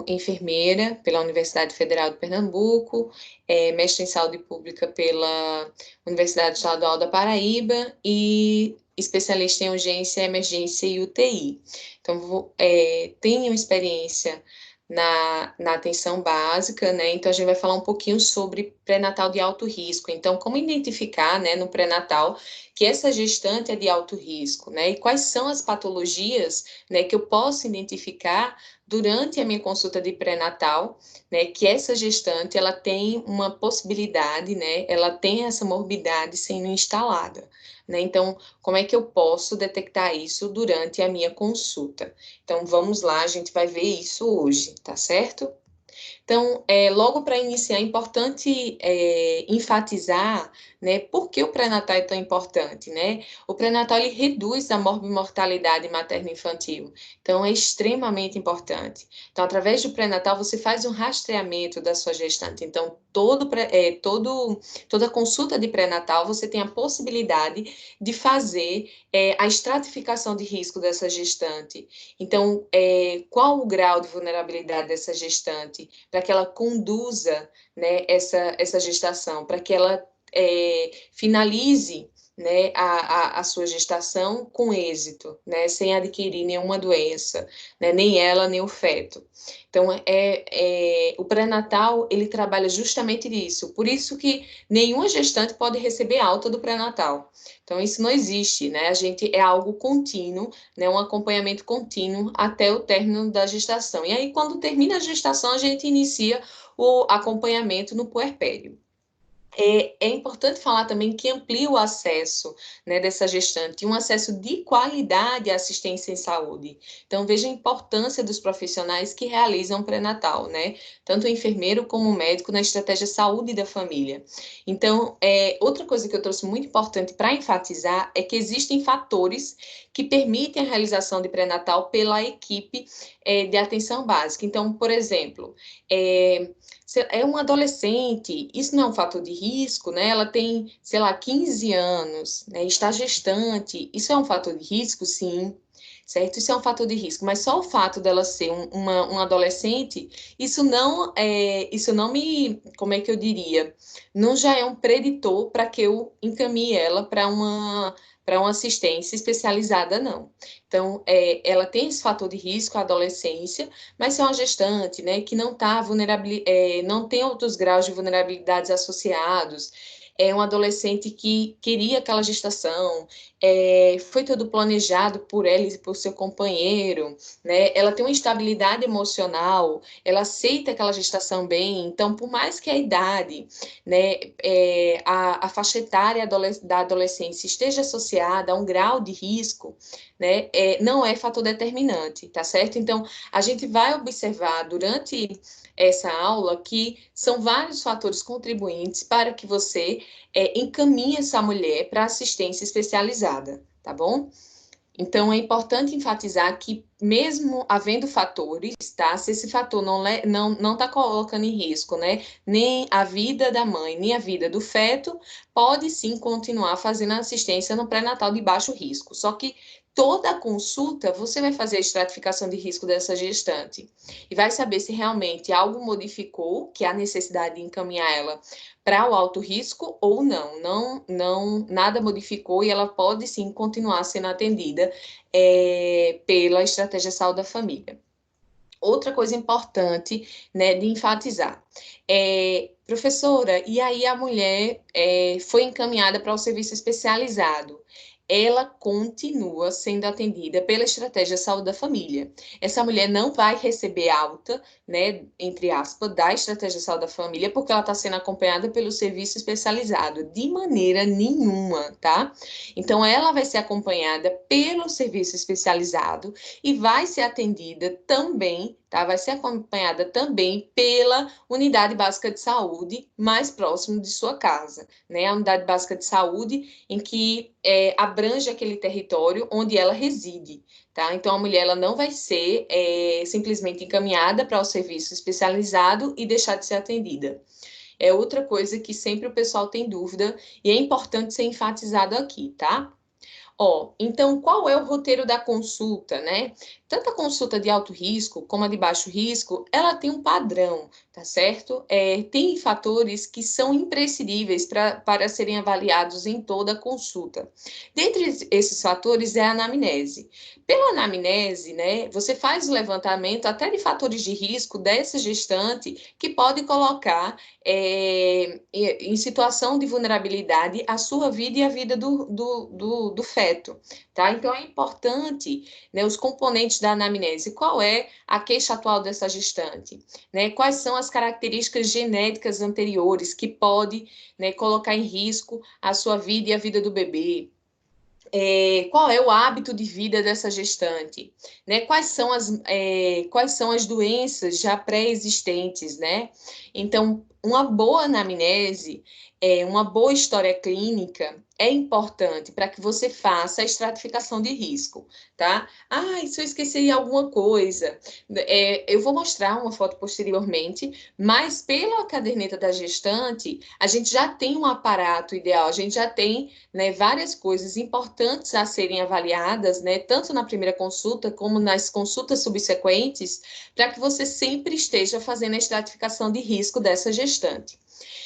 enfermeira pela Universidade Federal de Pernambuco, mestre em saúde pública pela Universidade Estadual da Paraíba e especialista em urgência, emergência e UTI. Então, tenho experiência na atenção básica, né? Então, a gente vai falar um pouquinho sobre pré-natal de alto risco. Então, como identificar, né, no pré-natal, que essa gestante é de alto risco, né? E quais são as patologias, né, que eu posso identificar durante a minha consulta de pré-natal, né, que essa gestante, ela tem uma possibilidade, né, ela tem essa morbidade sendo instalada, né? Então, como é que eu posso detectar isso durante a minha consulta? Então, vamos lá, a gente vai ver isso hoje, tá certo? Então, logo para iniciar, é importante enfatizar, né, por que o pré-natal é tão importante, né? O pré-natal, ele reduz a morbimortalidade materno-infantil, então é extremamente importante. Então, através do pré-natal, você faz um rastreamento da sua gestante. Então, toda consulta de pré-natal, você tem a possibilidade de fazer a estratificação de risco dessa gestante. Então, qual o grau de vulnerabilidade dessa gestante? Para que ela conduza, né, essa gestação, para que ela finalize, né, a sua gestação com êxito, né, sem adquirir nenhuma doença, né, nem ela, nem o feto. Então, o pré-natal, ele trabalha justamente nisso, por isso que nenhuma gestante pode receber alta do pré-natal. Então, isso não existe, né, é algo contínuo, né, um acompanhamento contínuo até o término da gestação. E aí, quando termina a gestação, a gente inicia o acompanhamento no puerpério. É importante falar também que amplia o acesso, né, dessa gestante, um acesso de qualidade à assistência em saúde. Então, veja a importância dos profissionais que realizam pré-natal, né? Tanto o enfermeiro como o médico na estratégia saúde da família. Então, outra coisa que eu trouxe muito importante para enfatizar é que existem fatores que permitem a realização de pré-natal pela equipe de atenção básica. Então, por exemplo, é um adolescente, isso não é um fator de risco, né? Ela tem, sei lá, 15 anos, né? Está gestante, isso é um fator de risco, sim, certo? Isso é um fator de risco, mas só o fato dela ser um adolescente, isso não me, como é que eu diria? Não já é um preditor para que eu encaminhe ela para uma assistência especializada, não. Então, ela tem esse fator de risco, a adolescência, mas se é uma gestante, né, que não tá não tem outros graus de vulnerabilidades associados, é um adolescente que queria aquela gestação, foi tudo planejado por ela e por seu companheiro, né? Ela tem uma estabilidade emocional, ela aceita aquela gestação bem, então, por mais que a idade, né, a faixa etária da adolescência esteja associada a um grau de risco, né, não é fator determinante, tá certo? Então, a gente vai observar durante essa aula que são vários fatores contribuintes para que você encaminhe essa mulher para assistência especializada, tá bom? Então, é importante enfatizar que, mesmo havendo fatores, tá? Se esse fator não está colocando em risco, né? Nem a vida da mãe, nem a vida do feto, pode sim continuar fazendo assistência no pré-natal de baixo risco. Só que toda a consulta, você vai fazer a estratificação de risco dessa gestante e vai saber se realmente algo modificou, que há necessidade de encaminhar ela para o alto risco ou não. Nada modificou e ela pode sim continuar sendo atendida pela estratégia saúde da família. Outra coisa importante, né, de enfatizar. Professora, e aí a mulher foi encaminhada para o serviço especializado. Ela continua sendo atendida pela estratégia saúde da família. Essa mulher não vai receber alta, né, entre aspas, da estratégia saúde da família, porque ela está sendo acompanhada pelo serviço especializado, de maneira nenhuma, tá? Então, ela vai ser acompanhada pelo serviço especializado e vai ser atendida também, tá? Vai ser acompanhada também pela unidade básica de saúde mais próximo de sua casa, né? A unidade básica de saúde em que abrange aquele território onde ela reside, tá? Então, a mulher ela não vai ser simplesmente encaminhada para o serviço especializado e deixar de ser atendida. É outra coisa que sempre o pessoal tem dúvida e é importante ser enfatizado aqui, tá? Então, qual é o roteiro da consulta, né? tanto a consulta de alto risco como a de baixo risco, ela tem um padrão, tá certo? Tem fatores que são imprescindíveis para serem avaliados em toda a consulta. Dentre esses fatores é a anamnese. Pela anamnese, né, você faz o levantamento até de fatores de risco dessa gestante que pode colocar em situação de vulnerabilidade a sua vida e a vida do feto, tá? Então, é importante, né, os componentes da anamnese. Qual é a queixa atual dessa gestante? Né? Quais são as características genéticas anteriores que pode, né, colocar em risco a sua vida e a vida do bebê? Qual é o hábito de vida dessa gestante, né? Quais são as doenças já pré-existentes, né? Então, uma boa anamnese, uma boa história clínica é importante para que você faça a estratificação de risco, tá? Ah, se eu esqueci alguma coisa, eu vou mostrar uma foto posteriormente, mas pela caderneta da gestante, a gente já tem um aparato ideal, a gente já tem, né, várias coisas importantes a serem avaliadas, né, tanto na primeira consulta como nas consultas subsequentes, para que você sempre esteja fazendo a estratificação de risco dessa gestante.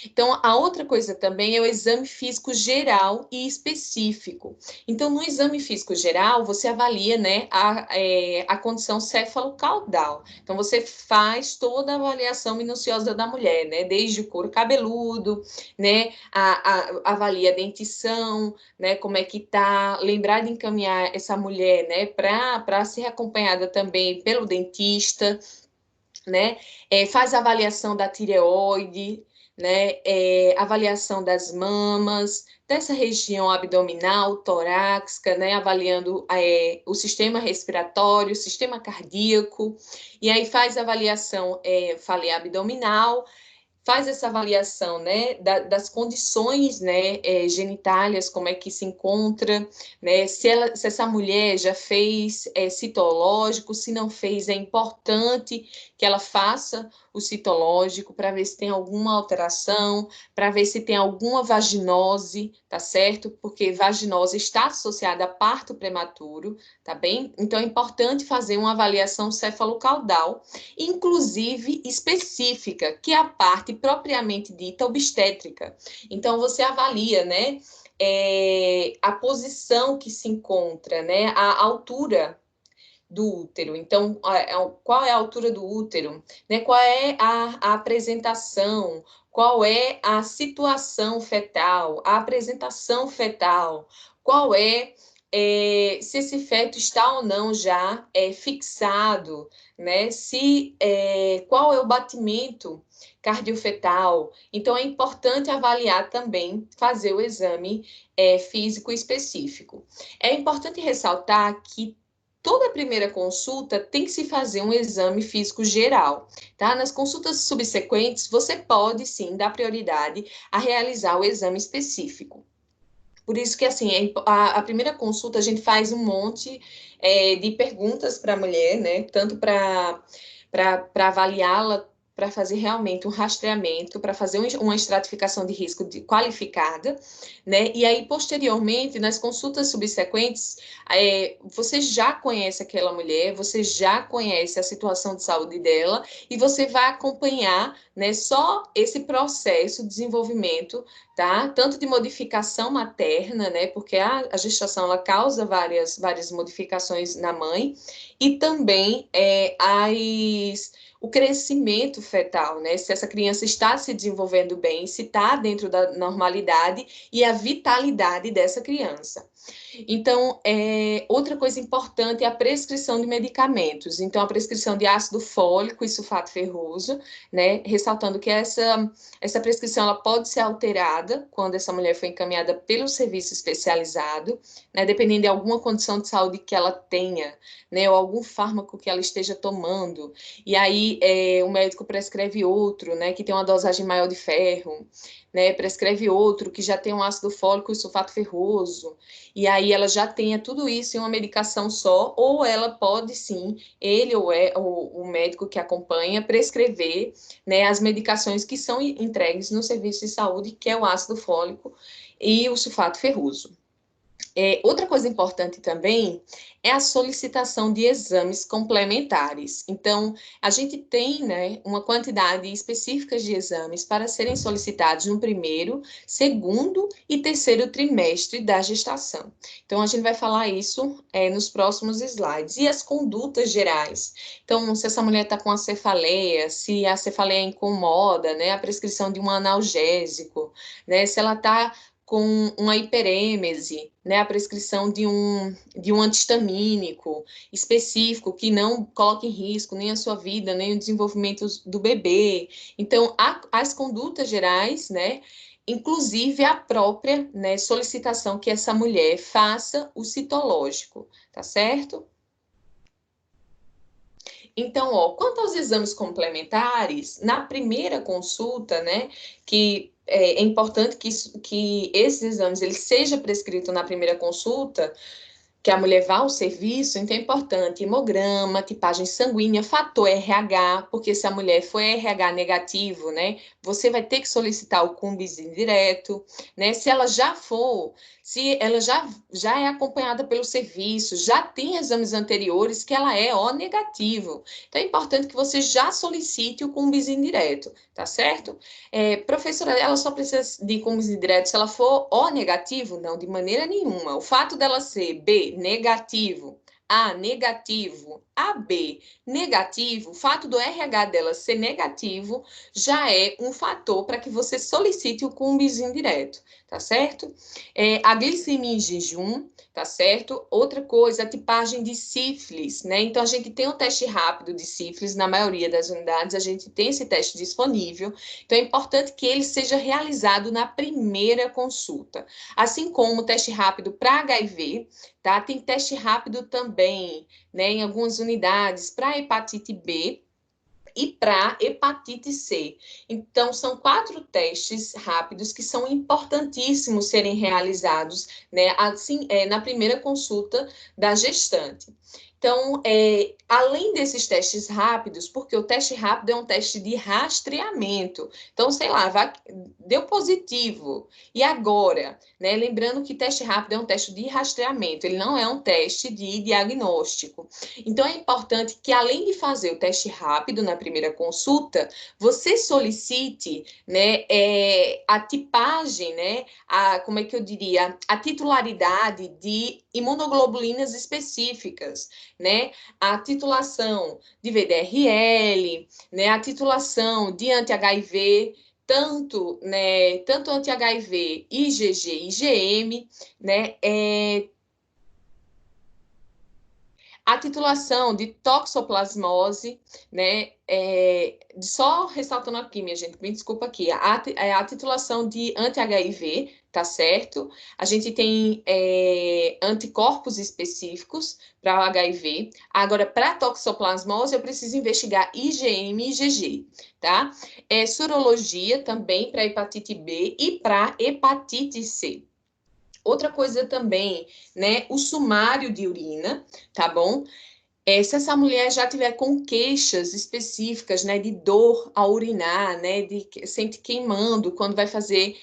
Então, a outra coisa também é o exame físico geral e específico. Então, no exame físico geral, você avalia, né, a condição céfalo-caudal. Então, você faz toda a avaliação minuciosa da mulher, né, desde o couro cabeludo, né, avalia a dentição, né, como é que tá, lembrar de encaminhar essa mulher, né, para ser acompanhada também pelo dentista, né? Faz avaliação da tireoide, né? Avaliação das mamas, dessa região abdominal, torácica, né? Avaliando o sistema respiratório, o sistema cardíaco, e aí faz avaliação, falei, abdominal, faz essa avaliação, né, das condições, né, genitálias, como é que se encontra, né, se essa mulher já fez citológico, se não fez, é importante que ela faça o citológico para ver se tem alguma alteração, para ver se tem alguma vaginose, tá certo? Porque vaginose está associada a parto prematuro, tá bem? Então é importante fazer uma avaliação cefalocaudal, inclusive específica, que é a parte propriamente dita obstétrica. Então, você avalia, né, a posição que se encontra, né, a altura do útero. Então, qual é a altura do útero? Né, qual é a apresentação? Qual é a situação fetal? A apresentação fetal? Qual se esse feto está ou não já fixado, né? Qual é o batimento cardiofetal? Então, é importante avaliar também, fazer o exame físico específico. É importante ressaltar que toda primeira consulta tem que se fazer um exame físico geral, tá? Nas consultas subsequentes, você pode sim dar prioridade a realizar o exame específico. Por isso que, assim, a primeira consulta a gente faz um monte de perguntas para a mulher, né? Tanto para avaliá-la, para fazer realmente um rastreamento, para fazer uma estratificação de risco qualificada, né? E aí, posteriormente, nas consultas subsequentes, você já conhece aquela mulher, você já conhece a situação de saúde dela, e você vai acompanhar, né, só esse processo de desenvolvimento, tá? Tanto de modificação materna, né? Porque a gestação ela causa várias modificações na mãe, e também o crescimento fetal, né? Se essa criança está se desenvolvendo bem, se está dentro da normalidade e a vitalidade dessa criança. Então, outra coisa importante é a prescrição de medicamentos. Então, a prescrição de ácido fólico e sulfato ferroso, né? Ressaltando que essa prescrição ela pode ser alterada quando essa mulher foi encaminhada pelo serviço especializado, né? Dependendo de alguma condição de saúde que ela tenha, né? Ou algum fármaco que ela esteja tomando. E aí, o médico prescreve outro, né? Que tem uma dosagem maior de ferro, né? Prescreve outro que já tem um ácido fólico e sulfato ferroso. E aí ela já tenha tudo isso em uma medicação só, ou ela pode sim, ele ou o médico que acompanha, prescrever, né, as medicações que são entregues no serviço de saúde, que é o ácido fólico e o sulfato ferroso. Outra coisa importante também é a solicitação de exames complementares. Então, a gente tem, né, uma quantidade específica de exames para serem solicitados no primeiro, segundo e terceiro trimestre da gestação. Então, a gente vai falar isso nos próximos slides. E as condutas gerais. Então, se essa mulher está com a cefaleia, se a cefaleia incomoda, né, a prescrição de um analgésico, né, se ela está com uma hiperêmese, né, a prescrição de um antihistamínico específico que não coloque em risco nem a sua vida, nem o desenvolvimento do bebê. Então, as condutas gerais, né, inclusive a própria, né, solicitação que essa mulher faça o citológico, tá certo? Então, ó, quanto aos exames complementares, na primeira consulta, né, que é importante que esses exames ele seja prescrito na primeira consulta, que a mulher vá ao serviço, então é importante hemograma, tipagem sanguínea, fator RH, porque se a mulher for RH negativo, né, você vai ter que solicitar o Cumbis indireto, né, se ela já é acompanhada pelo serviço, já tem exames anteriores que ela é O negativo, então é importante que você já solicite o Cumbis indireto, tá certo? Professora, ela só precisa de Cumbis indireto se ela for O negativo? Não, de maneira nenhuma. O fato dela ser B negativo, A negativo, AB negativo, o fato do RH dela ser negativo já é um fator para que você solicite o Cumbis indireto, tá certo? A glicemia em jejum, tá certo? Outra coisa, a tipagem de sífilis, né? Então, a gente tem um teste rápido de sífilis, na maioria das unidades, a gente tem esse teste disponível, então é importante que ele seja realizado na primeira consulta. Assim como o teste rápido para HIV, tá? Tem teste rápido também, né, em algumas unidades para hepatite B e para hepatite C. Então, são 4 testes rápidos que são importantíssimos serem realizados, né, assim, na primeira consulta da gestante. Então, além desses testes rápidos, porque o teste rápido é um teste de rastreamento. Então, sei lá, deu positivo. E agora? Né? Lembrando que teste rápido é um teste de rastreamento, ele não é um teste de diagnóstico. Então, é importante que, além de fazer o teste rápido na primeira consulta, você solicite, né, a tipagem, né, como é que eu diria, a titularidade de imunoglobulinas específicas, né, a titulação de VDRL, né, a titulação de anti-HIV, tanto anti-HIV, IgG e IgM, né, a titulação de toxoplasmose, né? Só ressaltando aqui, minha gente, me desculpa aqui, a titulação de anti-HIV, tá certo? A gente tem anticorpos específicos para o HIV. Agora, para toxoplasmose, eu preciso investigar IgM e IgG, tá? Sorologia também para hepatite B e para hepatite C. Outra coisa também, né, o sumário de urina, tá bom? Se essa mulher já tiver com queixas específicas, né, de dor ao urinar, né, sente queimando quando vai fazer,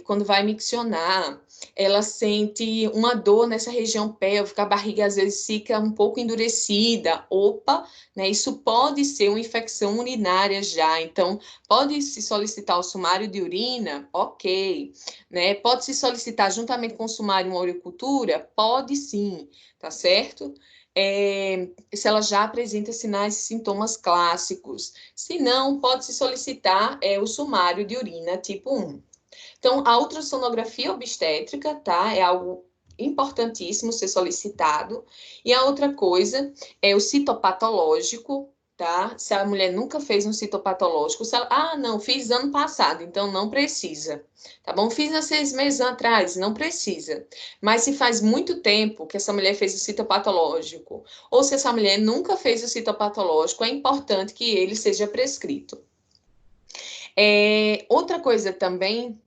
quando vai miccionar, ela sente uma dor nessa região pélvica, a barriga às vezes fica um pouco endurecida, opa, né, isso pode ser uma infecção urinária já, então pode se solicitar o sumário de urina, ok, né, pode se solicitar juntamente com o sumário uma uricultura, pode sim, tá certo? Se ela já apresenta sinais e sintomas clássicos. Se não, pode-se solicitar o sumário de urina tipo 1. Então, a ultrassonografia obstétrica, tá? É algo importantíssimo ser solicitado. E a outra coisa é o citopatológico, tá? Se a mulher nunca fez um citopatológico, não, fiz ano passado, então não precisa, tá bom? Fiz há 6 meses atrás, não precisa. Mas se faz muito tempo que essa mulher fez o citopatológico, ou se essa mulher nunca fez o citopatológico, é importante que ele seja prescrito. Outra coisa também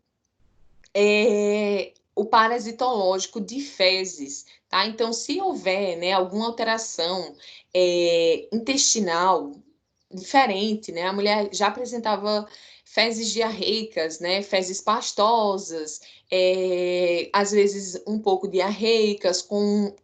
o parasitológico de fezes, tá? Então, se houver, né, alguma alteração intestinal, diferente, né? A mulher já apresentava fezes diarreicas, né? Fezes pastosas, às vezes um pouco diarreicas, com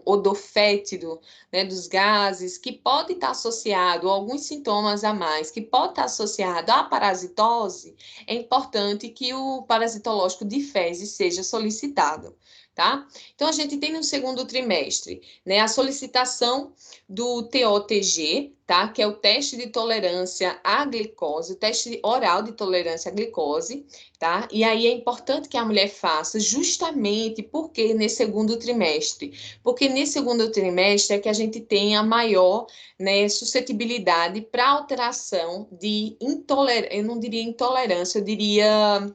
odor fétido, né, dos gases, que pode estar associado a alguns sintomas a mais, que pode estar associado à parasitose. É importante que o parasitológico de fezes seja solicitado, tá? Então, a gente tem no segundo trimestre, né, a solicitação do TOTG, tá? Que é o teste de tolerância à glicose, o teste oral de tolerância à glicose, tá? E aí é importante que a mulher faça justamente porque nesse segundo trimestre, porque nesse segundo trimestre é que a gente tem a maior, né, suscetibilidade para alteração de intolerância, eu não diria intolerância, eu diria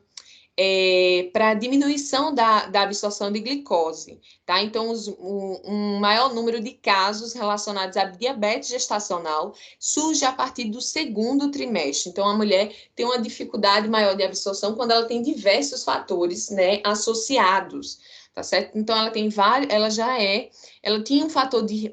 para diminuição da absorção de glicose, tá? Então, um maior número de casos relacionados à diabetes gestacional surge a partir do segundo trimestre. Então, a mulher tem uma dificuldade maior de absorção quando ela tem diversos fatores, né, associados, tá certo? Então, ela tem vários, ela tinha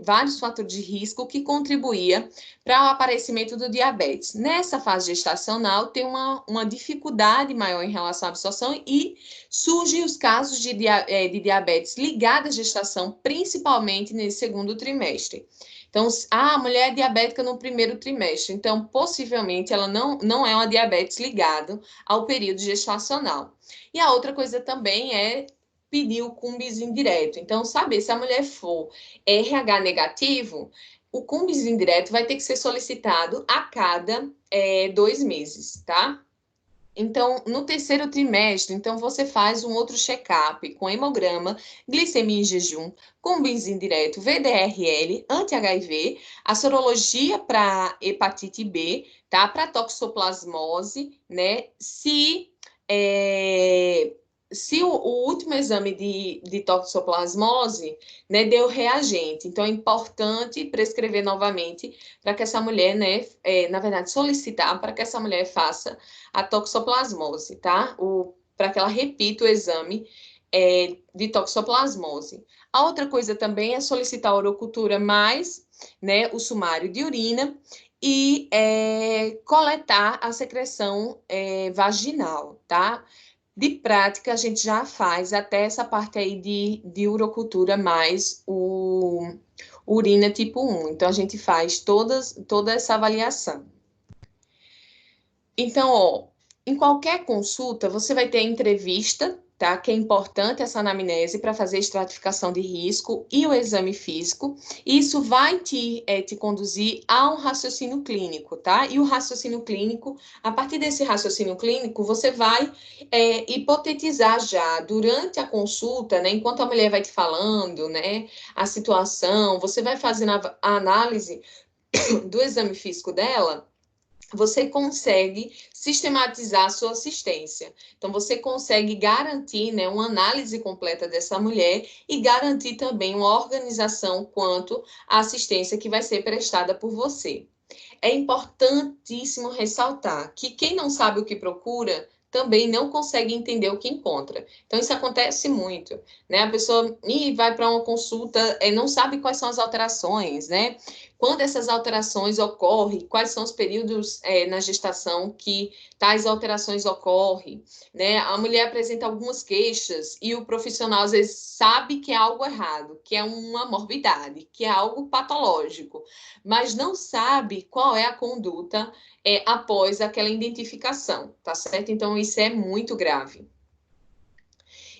vários fatores de risco que contribuía para o aparecimento do diabetes. Nessa fase gestacional, tem uma dificuldade maior em relação à absorção e surgem os casos de diabetes ligados à gestação, principalmente nesse segundo trimestre. Então, a mulher é diabética no primeiro trimestre, então, possivelmente, ela não é uma diabetes ligada ao período gestacional. E a outra coisa também é pedir o cumbizinho direto. Então, saber se a mulher for RH negativo, o cumbizinho direto vai ter que ser solicitado a cada 2 meses, tá? Então, no terceiro trimestre, então você faz um outro check-up com hemograma, glicemia em jejum, cumbizinho direto, VDRL, anti-HIV, a sorologia para hepatite B, tá? Para toxoplasmose, né? Se o último exame de toxoplasmose, né, deu reagente. Então, é importante prescrever novamente para que essa mulher, né, na verdade, solicitar para que essa mulher faça a toxoplasmose, tá? Para que ela repita o exame de toxoplasmose. A outra coisa também é solicitar a urocultura mais, né, o sumário de urina e coletar a secreção vaginal, tá? De prática, a gente já faz até essa parte aí de urocultura mais o urina tipo 1. Então, a gente faz toda essa avaliação. Então, ó, em qualquer consulta, você vai ter a entrevista, tá? Que é importante essa anamnese para fazer a estratificação de risco e o exame físico. Isso vai te conduzir a um raciocínio clínico, tá? E o raciocínio clínico, a partir desse raciocínio clínico, você vai hipotetizar já durante a consulta, né? Enquanto a mulher vai te falando, né? A situação, você vai fazendo a análise do exame físico dela, você consegue sistematizar a sua assistência. Então, você consegue garantir, né, uma análise completa dessa mulher e garantir também uma organização quanto à assistência que vai ser prestada por você. É importantíssimo ressaltar que quem não sabe o que procura também não consegue entender o que encontra. Então, isso acontece muito, né? A pessoa vai para uma consulta e não sabe quais são as alterações, né? Quando essas alterações ocorrem, quais são os períodos na gestação que tais alterações ocorrem, né? A mulher apresenta algumas queixas e o profissional às vezes sabe que é algo errado, que é uma morbidade, que é algo patológico, mas não sabe qual é a conduta após aquela identificação, tá certo? Então, isso é muito grave.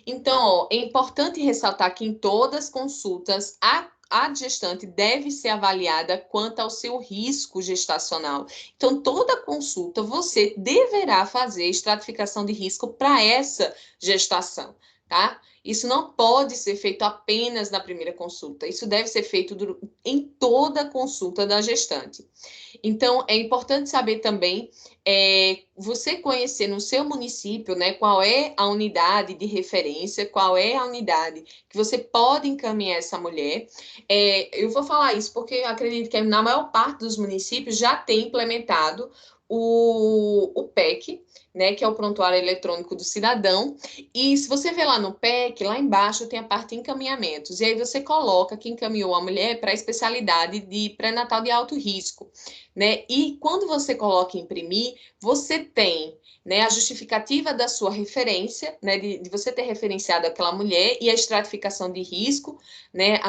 Então, ó, é importante ressaltar que em todas as consultas, a gestante deve ser avaliada quanto ao seu risco gestacional. Então, toda consulta você deverá fazer estratificação de risco para essa gestação, tá? Isso não pode ser feito apenas na primeira consulta, isso deve ser feito em toda a consulta da gestante. Então, é importante saber também, você conhecer no seu município, né, qual é a unidade de referência, qual é a unidade que você pode encaminhar essa mulher. Eu vou falar isso porque eu acredito que na maior parte dos municípios já tem implementado o PEC, né, que é o Prontuário Eletrônico do Cidadão, e se você ver lá no PEC, lá embaixo tem a parte de encaminhamentos, e aí você coloca que encaminhou a mulher para a especialidade de pré-natal de alto risco. né? E quando você coloca imprimir, você tem, né, a justificativa da sua referência, né, de você ter referenciado aquela mulher e a estratificação de risco, né,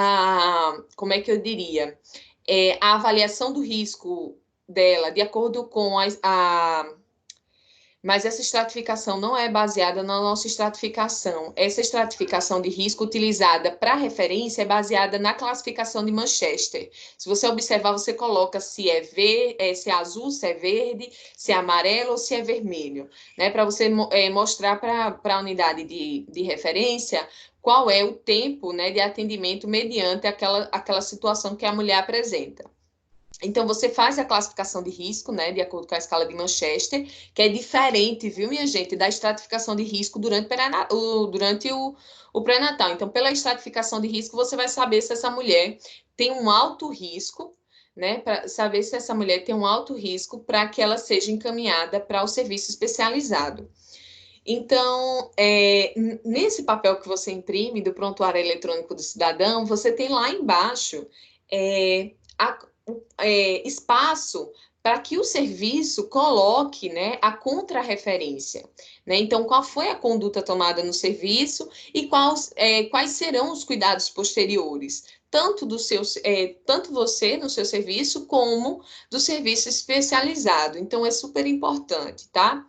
como é que eu diria? A avaliação do risco dela de acordo com mas essa estratificação não é baseada na nossa estratificação. Essa estratificação de risco utilizada para referência é baseada na classificação de Manchester. Se você observar, você coloca se é azul, se é verde, se é amarelo ou se é vermelho, né? Para você mostrar para a unidade de referência qual é o tempo, né, de atendimento mediante aquela situação que a mulher apresenta. Então, você faz a classificação de risco, né, de acordo com a escala de Manchester, que é diferente, viu, minha gente, da estratificação de risco durante o pré-natal. Então, pela estratificação de risco, você vai saber se essa mulher tem um alto risco, né, para saber se essa mulher tem um alto risco para que ela seja encaminhada para o serviço especializado. Então, nesse papel que você imprime do prontuário eletrônico do cidadão, você tem lá embaixo a, espaço para que o serviço coloque, né, a contrarreferência, né? Então, qual foi a conduta tomada no serviço e quais serão os cuidados posteriores, tanto você no seu serviço como do serviço especializado. Então, é super importante, tá?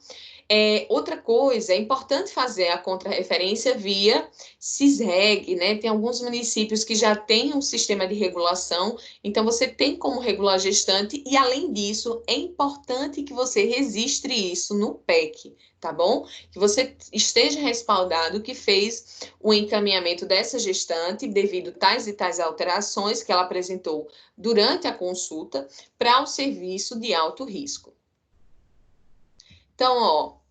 Outra coisa, é importante fazer a contrarreferência via CISREG, né? Tem alguns municípios que já têm um sistema de regulação, então você tem como regular gestante, e além disso, é importante que você registre isso no PEC, tá bom? Que você esteja respaldado que fez o encaminhamento dessa gestante devido tais e tais alterações que ela apresentou durante a consulta para o serviço de alto risco. Então,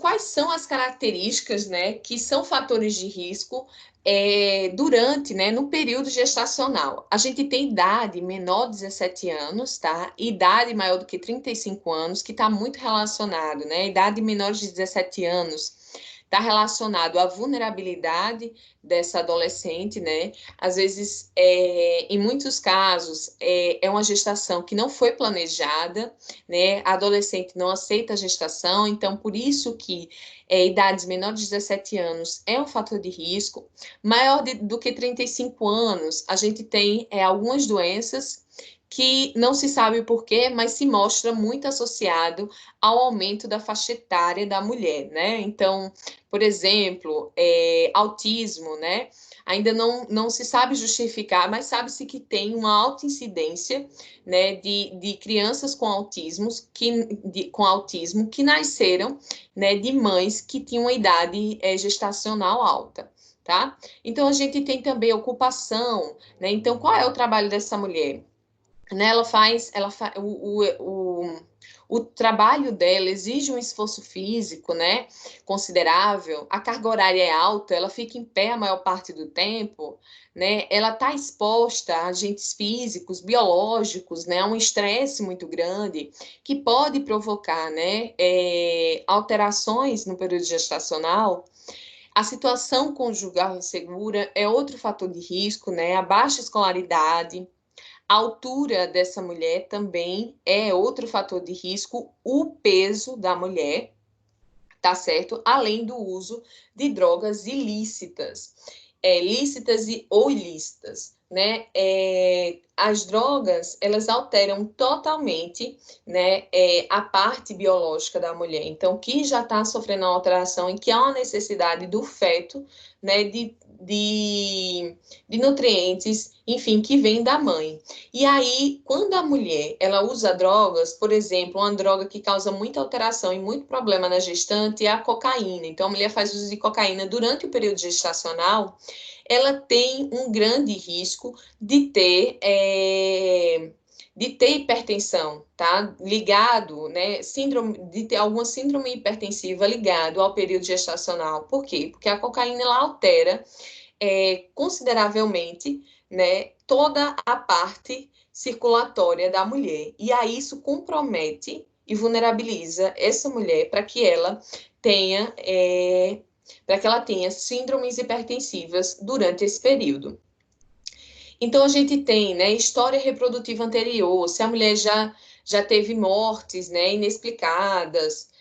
quais são as características, né, que são fatores de risco durante, né, no período gestacional? A gente tem idade menor de 17 anos, tá? Idade maior do que 35 anos, que está muito relacionado, né? Idade menor de 17 anos está relacionado à vulnerabilidade dessa adolescente, né? Às vezes, em muitos casos, é uma gestação que não foi planejada, né? A adolescente não aceita a gestação, então, por isso que idades menores de 17 anos é um fator de risco. Maior do que 35 anos, a gente tem algumas doenças que não se sabe o porquê, mas se mostra muito associado ao aumento da faixa etária da mulher, né? Então, por exemplo, autismo, né? Ainda não se sabe justificar, mas sabe-se que tem uma alta incidência, né, de crianças com autismo que nasceram, né, de mães que tinham uma idade gestacional alta, tá? Então, a gente tem também ocupação, né? Então, qual é o trabalho dessa mulher? Né, o trabalho dela exige um esforço físico, né, considerável, a carga horária é alta, ela fica em pé a maior parte do tempo, né, ela está exposta a agentes físicos, biológicos, né, a um estresse muito grande, que pode provocar, né, alterações no período gestacional. A situação conjugal insegura é outro fator de risco, né, a baixa escolaridade. A altura dessa mulher também é outro fator de risco, o peso da mulher, tá certo? Além do uso de drogas ilícitas, lícitas ou ilícitas, né? As drogas, elas alteram totalmente, né, a parte biológica da mulher. Então, que já está sofrendo uma alteração e que há uma necessidade do feto, né, de nutrientes, enfim, que vem da mãe. E aí, quando a mulher, ela usa drogas, por exemplo, uma droga que causa muita alteração e muito problema na gestante é a cocaína. Então, a mulher faz uso de cocaína durante o período gestacional, ela tem um grande risco de ter hipertensão, tá? Ligado, né? De ter alguma síndrome hipertensiva ligado ao período gestacional. Por quê? Porque a cocaína ela altera consideravelmente, né, toda a parte circulatória da mulher. E aí isso compromete e vulnerabiliza essa mulher para que ela tenha síndromes hipertensivas durante esse período. Então, a gente tem, né, história reprodutiva anterior, se a mulher já teve mortes, né, inexplicadas,